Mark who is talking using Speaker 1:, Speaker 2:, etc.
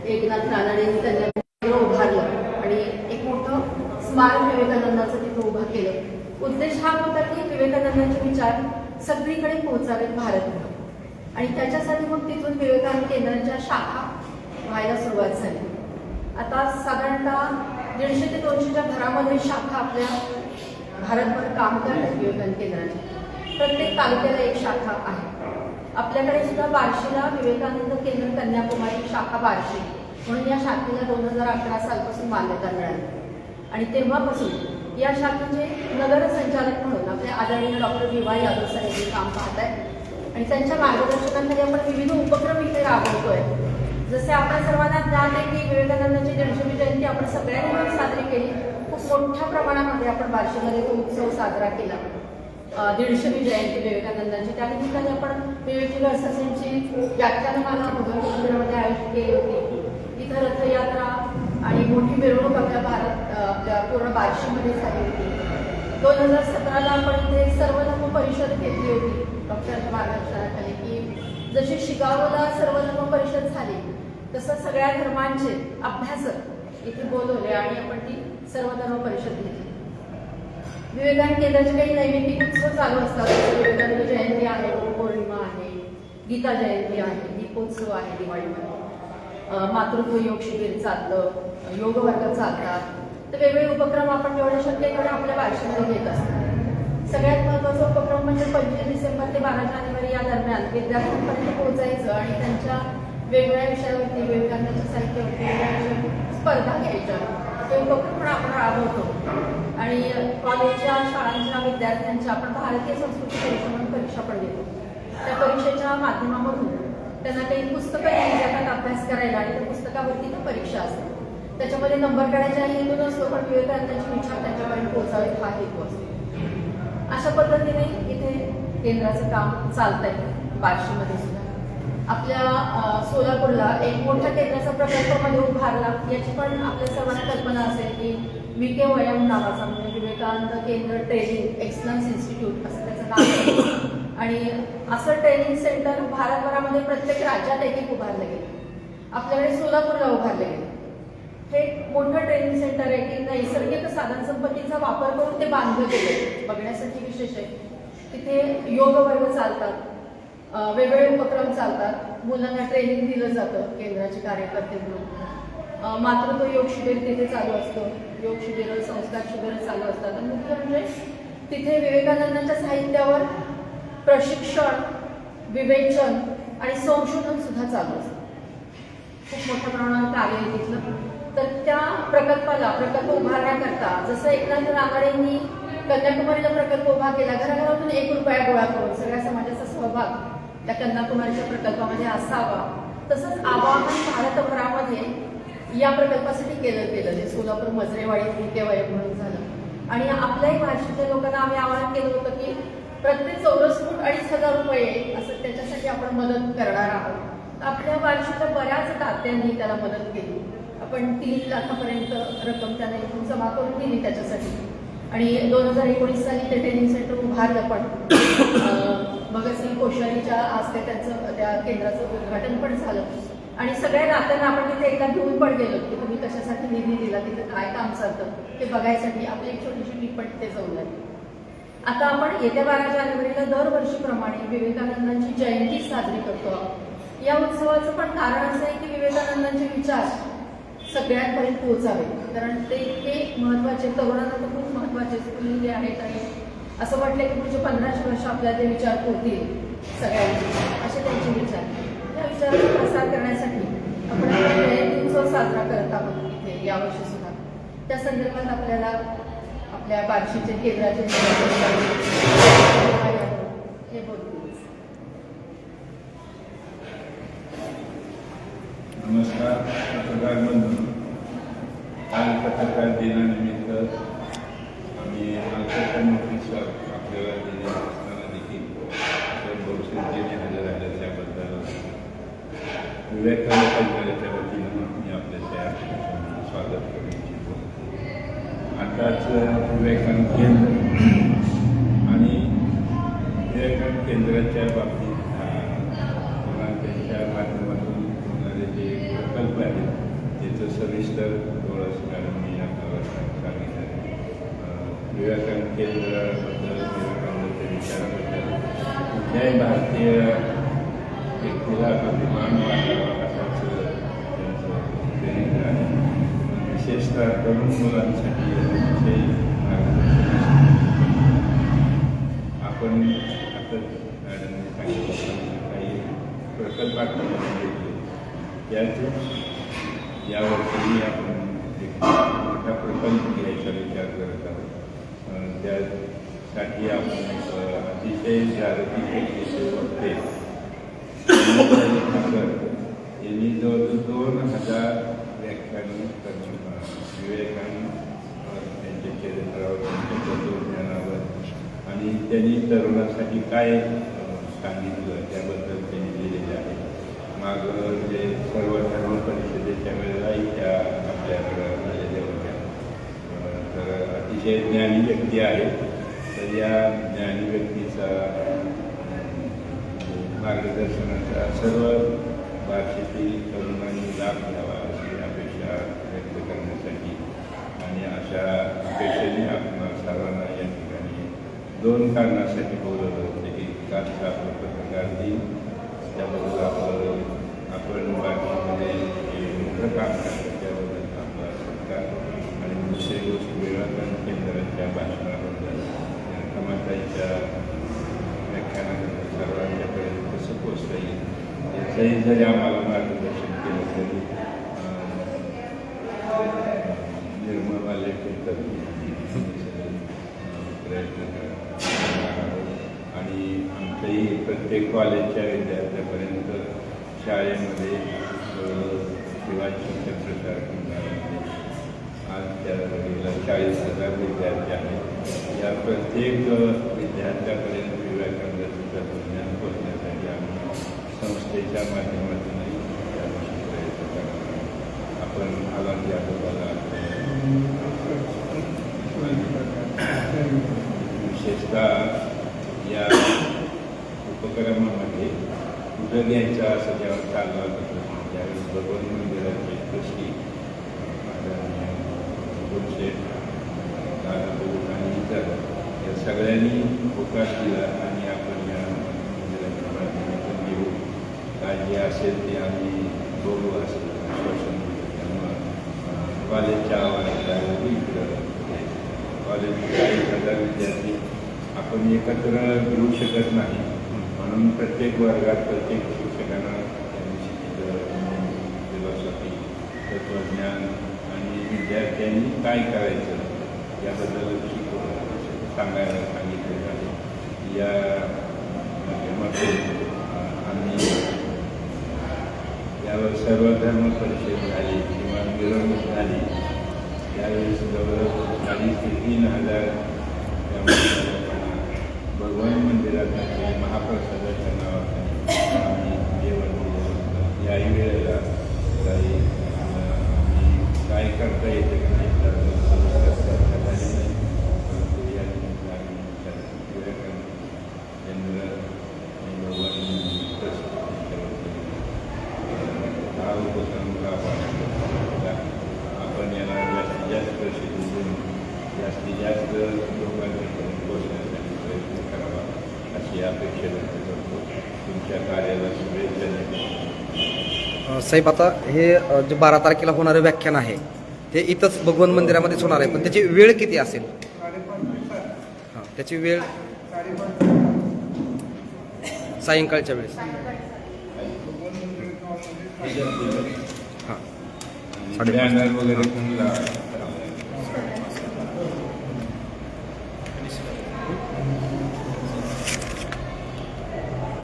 Speaker 1: एकनाथ रानडेंनी त्यांना उभारलं आणि एक मोठं स्मारक विवेकानंदाचं तिथं उभं केलं। उद्देश हा होता की विवेकानंदांचे विचार सगळीकडे पोहोचावेत भारतभर आणि त्याच्यासाठी मग तिथून विवेकानंद केंद्राच्या शाखा व्हायला सुरुवात झाली। आता साधारणतः 150 ते 200च्या घरामध्ये शाखा आपल्या भारतभर काम करतात विवेकानंद केंद्राची। प्रत्येक तालुक्याला एक शाखा आहे। आपल्याकडे सुद्धा बार्शीला विवेकानंद केंद्र कन्याकुमारी शाखा बार्शी म्हणून या शाखेला 2011 सालपासून मान्यता मिळाली आणि तेव्हापासून या शाखेचे नगर संचालक म्हणून आपले आदरणीय डॉक्टर विवा यादव साहेब हे काम पाहत आहेत आणि त्यांच्या मार्गदर्शनाखाली आपण विविध उपक्रम इथे राबवतोय। जसे आपण सर्वांना ज्ञात आहे की विवेकानंदांची 150वी जयंती आपण सगळ्यांनी मिळून साजरी केली। खूप मोठ्या प्रमाणामध्ये आपण बार्शीमध्ये तो उत्सव साजरा केला। 150वी जयंती विवेकानंदांची त्यानिमित्ताने आपण विवेक असोसिएशनची व्याख्यानमाला मुघल मंदिरामध्ये आयोजित केली होती। इथं रथयात्रा आणि मोठी मिरवणूक आपल्या पूर्ण बार्शीमध्ये झाली होती। 2017ला आपण इथे सर्वधर्म परिषद घेतली होती डॉक्टरांच्या मार्गदर्शनाखाली की जशी शिकागोला सर्वधर्म परिषद झाली तसं सगळ्या धर्मांचे अभ्यासक इथे बोलवले आणि आपण ती सर्वधर्म परिषद घेतली। विवेकानंद केंद्राचे काही नैमित्तिक उत्सव चालू असतात। विवेकानंद जयंती आहे, पौर्णिमा आहे, गीता जयंती आहे, दीपोत्सव आहे, दिवाळीमध्ये मातृत्व योग शिबिर चालतं, योग वर्ग चालतात। तर वेगवेगळे उपक्रम आपण जेवढे शक्य तेवढे आपल्या बार्शीमध्ये घेत असतो। सगळ्यात महत्त्वाचा उपक्रम म्हणजे 25 डिसेंबर ते 12 जानेवारी या दरम्यान विद्यार्थ्यांपर्यंत पोहोचायचं आणि त्यांच्या वेगवेगळ्या विषयावरती विवेकानंदाच्या साहित्यावरती स्पर्धा घ्यायच्या। ते उपक्रम पण आपण राबवतो आणि कॉलेजच्या शाळांच्या विद्यार्थ्यांच्या आपण भारतीय संस्कृती परीक्षा म्हणून परीक्षा पण देतो। त्या परीक्षेच्या माध्यमामधून त्यांना काही पुस्तकं दिली जातात अभ्यास करायला आणि त्या पुस्तकावरती ती परीक्षा असते। त्याच्यामध्ये नंबर काढायचा हेतू नसतो पण विवेकानंदांचे विचार त्यांच्यापर्यंत पोहोचावे हा हेतू असतो। अशा पद्धतीने इथे केंद्राचं काम चालतंय बार्शीमध्ये सुद्धा। आपल्या सोलापूरला एक मोठ्या केंद्राचा प्रकल्प मध्ये उभारला याची पण आपल्या सर्वांना कल्पना असेल की विकेवयम नावाचा म्हणजे विवेकानंद केंद्र ट्रेनिंग एक्सलन्स इन्स्टिट्यूट असं त्याचं नाव आहे आणि असं ट्रेनिंग सेंटर भारतभरामध्ये प्रत्येक राज्यात एक उभारलं गेलं। आपल्याकडे सोलापूरला उभारले गेले। हे मोठं ट्रेनिंग सेंटर आहे की नैसर्गिक साधन संपत्तीचा वापर करून ते बांधलं गेलं बघण्यासाठी विशेष आहे। तिथे योग वर्ग चालतात, वेगवेगळे उपक्रम चालतात, मुलांना ट्रेनिंग दिलं जातं केंद्राचे कार्यकर्ते म्हणून। मातृत्व योग शिबिर तिथे चालू असतं, योग शिबिर संस्कार शिबिर चालू असतात आणि मुख्य म्हणजे तिथे विवेकानंदांच्या साहित्यावर प्रशिक्षण, विवेचन आणि संशोधन सुद्धा चालू असतं। खूप मोठ्या प्रमाणात कार्य आहे तिथलं। तर त्या प्रकल्प उभारण्याकरता जसं एकनाथ रानडेंनी कन्याकुमारीचा प्रकल्प उभा केला, घराघरातून 1 रुपया गोळा करून सगळ्या समाजाचा सहभाग त्या कन्याकुमारीच्या प्रकल्पामध्ये असावा, तसंच आवाहन भारतभरामध्ये या प्रकल्पासाठी केलं गेलं जे सोलापूर मजरेवाडी विकेवयम म्हणून झालं। आणि आपल्याही बार्शीच्या लोकांना आम्ही आवाहन केलं होतं की प्रत्येक चौरस फूट 2,500 रुपये असं त्याच्यासाठी आपण मदत करणार आहोत। आपल्या बार्शीच्या बऱ्याच तात्यांनी त्याला मदत केली। आपण 3 लाखापर्यंत रक्कम त्याने इथून जमा करून दिली त्याच्यासाठी आणि 2019 साली ते ट्रेनिंग सेंटर उभारलं पण भगतसिंग कोश्यारीच्या हस्ते त्यांचं त्या केंद्राचं उद्घाटन पण झालं आणि सगळ्या नात्यांना आपण तिथे एकदा घेऊन पण गेलो की तुम्ही कशासाठी निधी दिला, तिथे काय काम चालतं ते बघायसाठी आपली एक छोटीशी टिप्पण तिथे जाऊन लागली। आता आपण येत्या 12 जानेवारीला दरवर्षीप्रमाणे विवेकानंदांची जयंती साजरी करतो। या उत्सवाचं पण कारण असं आहे की विवेकानंदांचे विचार सगळ्यांपर्यंत पोहोचावे, कारण ते इतके महत्त्वाचे, तरुणांना तर खूप महत्त्वाचे फुललेले आहेत आणि असं वाटलं की पुढचे 15 वर्ष आपल्याला ते विचार पोहोचतील सगळ्यांचे असे त्यांचे विचार। या विचाराचा प्रसार करण्यासाठी आपण जयंती उत्सव साजरा करत आहोत इथे यावर्षी सुद्धा। त्या संदर्भात आपल्याला आपल्या बार्शीचे केंद्राचे हे बोलतील।
Speaker 2: नमस्कार पत्रकार बंधू, काल पत्रकार दिनानिमित्त आम्ही अल्पशा नोटीसवर आपल्याला दिले असताना देखील बहुसंख्येने हजर राहिले त्याबद्दल विवेकानंद केंद्राच्या वतीनं मी आपल्या स्वागत करू इच्छितो। आताच विवेकानंद केंद्र आणि विवेकानंद केंद्राच्या बाबतीत त्यांच्या माध्यमातून होणारे जे प्रकल्प आहेत सविस्तर डोळस मॅडमनी आपल्याला सांगितलं. विवेकानंद केंद्राबद्दल, विवेकानंदांच्या विचाराबद्दल कुठल्याही भारतीय व्यक्तीला अभिमान वाटावा असाच त्यांचं ट्रेनिंग आहे. विशेषतः तरुण मुलांसाठी अतिशय मार्गदर्शन आपण आता मॅडमने सांगितलं काही प्रकल्प घेतले. त्यातून यावर्षी आपण एक मोठा प्रकल्प घ्यायचा विचार करत आहोत. त्यासाठी आपण एक अतिशय जागतिक व्यक्तीचे वक्ते यांनी जवळजवळ 2000 व्याख्यानं विवेकानंद त्यांच्या चरित्रावर, त्यांच्या तत्वज्ञानावर आणि त्यांनी तरुणासाठी काय सांगितलं त्याबद्दल त्यांनी लिहिलेले आहे. मागं जे सर्व धर्म परिषदेच्या वेळेलाही त्या आपल्याकडं आलेल्या होत्या. तर अतिशय ज्ञानी व्यक्ती आहे. तर या ज्ञानी व्यक्तीचा मार्गदर्शनाचा सर्व भाषेतील तरुणांनी लाभ घ्यावा अशी अपेक्षा व्यक्त करण्यासाठी आणि अशा अपेक्षेने आपण सर्वांना या ठिकाणी 2 कारणासाठी बोलवलं होतं. एक कालचा आपलं पत्रकार दिन, त्याबद्दल आपण बातमीमध्ये मोठं काम करतो त्याबद्दल आपला सत्कार, आणि दुसरी गोष्ट विवेकानंद केंद्राच्या भाषणाबद्दल, समाजाच्या व्याख्यानाबद्दल सर्वांच्यापर्यंत कसं पोचता येईल याचंही जरी आम्हाला मार्गदर्शन केलं तरी निर्मळ लेखन प्रयत्न करणार आहोत. आणि आमच्याही प्रत्येक कॉलेजच्या विद्यार्थ्यापर्यंत शाळेमध्ये शिवाजी प्रचार केंद्रामध्ये आज त्या वेळेला 40,000 विद्यार्थी आहेत. या प्रत्येक विद्यार्थ्यापर्यंत विवेकानंदाचं तत्वज्ञान पोचण्यासाठी आम्ही संस्थेच्या माध्यमातूनही त्यासाठी प्रयत्न करणार आहोत. आपण आलात या दोघाला विशेषतः या उपक्रमामध्ये कुठं घ्यायचं असं जेव्हा चालला होतं त्यावेळेस भगवान मंदिराची ट्रस्टी आदरणीय शेठ, दादाभाऊ आणि इतर या सगळ्यांनी होकार दिला आणि आपण या मंदिराच्या माध्यमातून घेऊ. काय जे असेल ते आम्ही बघू असं आश्वासन दिलं. त्यामुळं कॉलेजच्या आवाजाला इकडं कॉलेजचे 40,000 विद्यार्थी आपण एकत्र घेऊ शकत नाही. म्हणून प्रत्येक वर्गात प्रत्येक शिक्षकांना फिलॉसॉफी, तत्त्वज्ञान आणि विद्यार्थ्यांनी काय करायचं याबद्दल सांगायला सांगितलेलं आहे. या माध्यमातून आम्ही यावर सर्व धर्म परिषद झाली किंवा मिरवणूक झाली त्यावेळेस जवळजवळ 40,000 ते 3,000 भगवान मंदिरात महाप्रसादाच्या नावाखाली आम्ही जेवण दिलं. याही वेळेला काही आम्ही काय करता येते का नाही तर चर्चा झाली नाही. परंतु या ठिकाणी विवेकानंद केंद्र आणि भगवान हा उपक्रम राबवला. आपण याला जास्तीत जास्त प्रसिद्धी देऊन जास्तीत जास्त लोकांपर्यंत पोहोचण्यासाठी प्रयत्न करावा अशी अपेक्षा व्यक्त करतो. तुमच्या कार्याला शुभेच्छा देतो.
Speaker 3: साहेब, आता हे जे 12 तारखेला होणारं व्याख्यान आहे ते इथंच भगवान मंदिरामध्येच होणार आहे, पण त्याची वेळ किती असेल? हां, त्याची वेळ सायंकाळच्या वेळेस. हां,
Speaker 2: बॅनर वगैरे